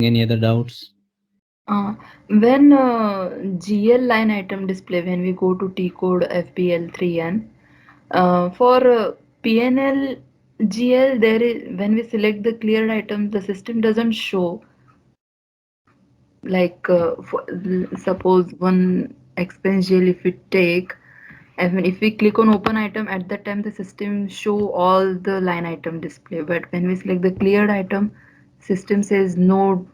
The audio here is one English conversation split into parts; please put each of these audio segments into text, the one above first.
Any other doubts? When GL line item display, when we go to T code FBL3N, for PNL GL, there is when we select the cleared items, the system doesn't show. Like suppose one expense GL, if we take, and if we click on open item, at that time the system show all the line item display. But when we select the cleared item, system says no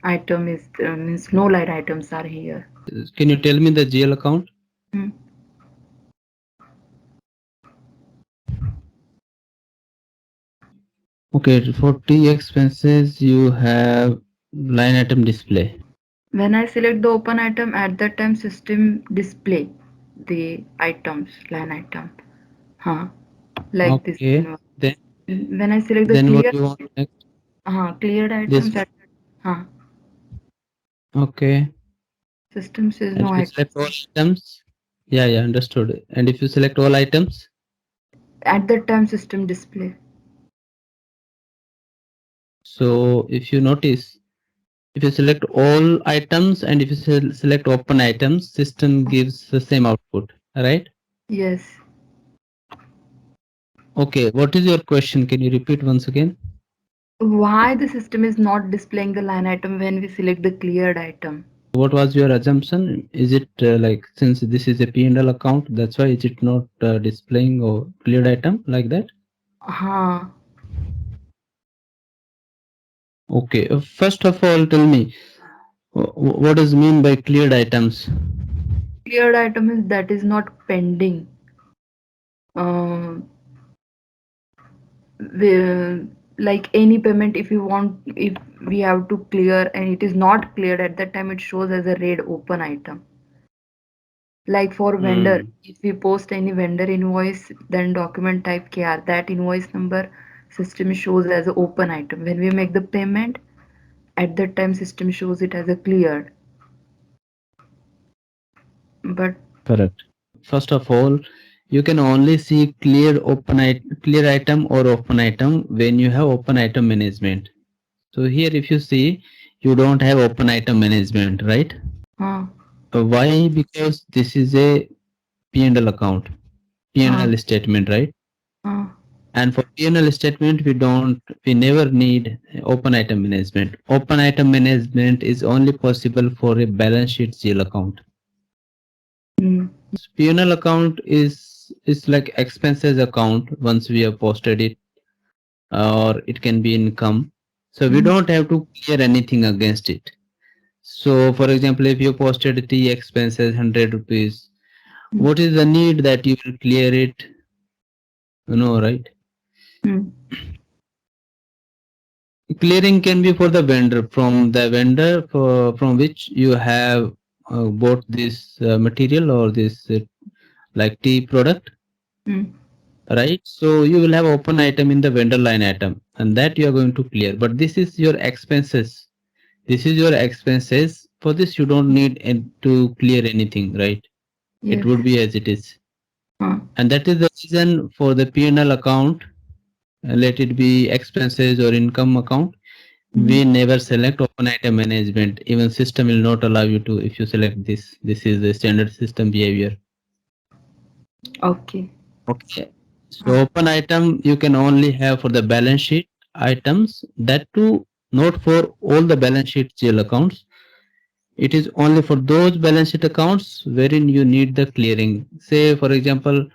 item is means no line items are here. Can you tell me the GL account? Hmm. Okay, for T expenses, you have line item display. When I select the open item, at that time system display the items, line item. Huh. Like this Okay, one. then When I select the then what clear, you want next? cleared This items, one. at huh, Okay, system says and no if you item. select all items, yeah, understood. And if you select all items, At that time system display. so if you notice, if you select all items and if you select open items, system gives the same output, right? Yes. Okay, what is your question? Can you repeat once again? Why the system is not displaying the line item when we select the cleared item? What was your assumption? Is it like since this is a P&L account, that's why is it not displaying or cleared item like that? Huh. Okay, first of all, tell me what does mean by cleared items? Cleared item is that is not pending. Uh, like any payment, if you want, if we have to clear and it is not cleared, at that time it shows as a red open item. Like for vendor, Hmm. if we post any vendor invoice, then document type KR, that invoice number system shows as an open item. When we make the payment, at that time system shows it as a cleared. But Correct. First of all, you can only see clear item or open item when you have open item management. So here, if you see, you don't have open item management, right? uh, Why? Because this is a P&L account, uh, P&L statement, right? uh, And for P&L statement, we never need open item management. Open item management is only possible for a balance sheet GL account. mm, P&L account is like expenses account once we have posted it, or it can be income. So we mm, don't have to clear anything against it. So for example, if you posted the expenses 100 rupees, mm, what is the need that you will clear it? Right? mm, Clearing can be for the vendor, from the vendor from which you have bought this material or this like tea product, mm, right? So you will have open item in the vendor line item and that you are going to clear. But this is your expenses. This is your expenses. For this you don't need to clear anything, right? It yes. would be as it is. Uh, And that is the reason for the P&L account, let it be expenses or income account, mm, we never select open item management. Even system will not allow you to if you select this. This is the standard system behavior. okay. Okay. So Uh, open item you can only have for the balance sheet items. That too not for all the balance sheet GL accounts. It is only for those balance sheet accounts wherein you need the clearing. Say for example,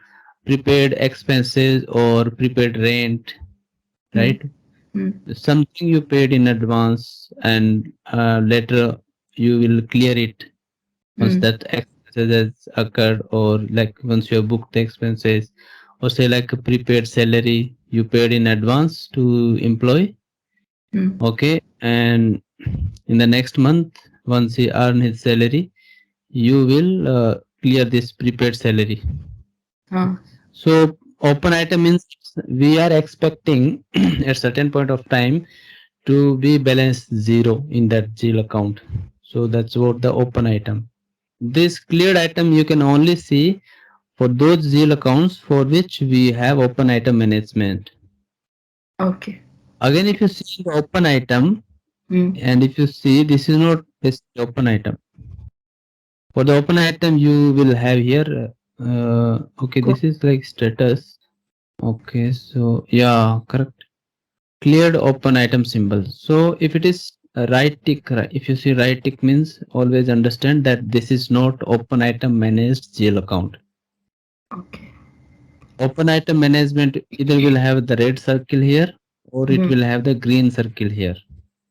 prepaid expenses or prepaid rent, mm, right? mm, Something you paid in advance and later you will clear it once mm, that expenses has occurred, or like once you have booked the expenses, or say like a prepaid salary you paid in advance to employee. mm, Okay, and in the next month once he earn his salary, you will clear this prepaid salary. uh, So open item means we are expecting at certain point of time to be balance zero in that GL account. So that's what the open item. This cleared item you can only see for those GL accounts for which we have open item management. okay. Again, if you see the open item, Hmm. And if you see, this is not this open item. For the open item, you will have here. Okay, Co- this is like status. Okay, so yeah, correct. Cleared open item symbol. So if it is a right tick, if you see right tick means always understand that this is not open item managed GL account. Okay. Open item management either will have the red circle here or it Hmm. will have the green circle here.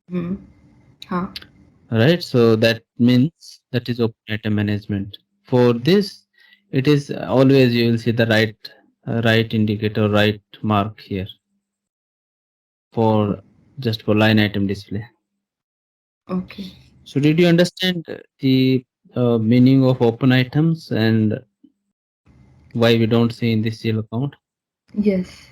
Hmm. Huh. Right, so that means that is open item management. For this, it is always you will see the right indicator, right mark here for just for line item display. Okay. So did you understand the meaning of open items and why we don't see in this GL account? Yes.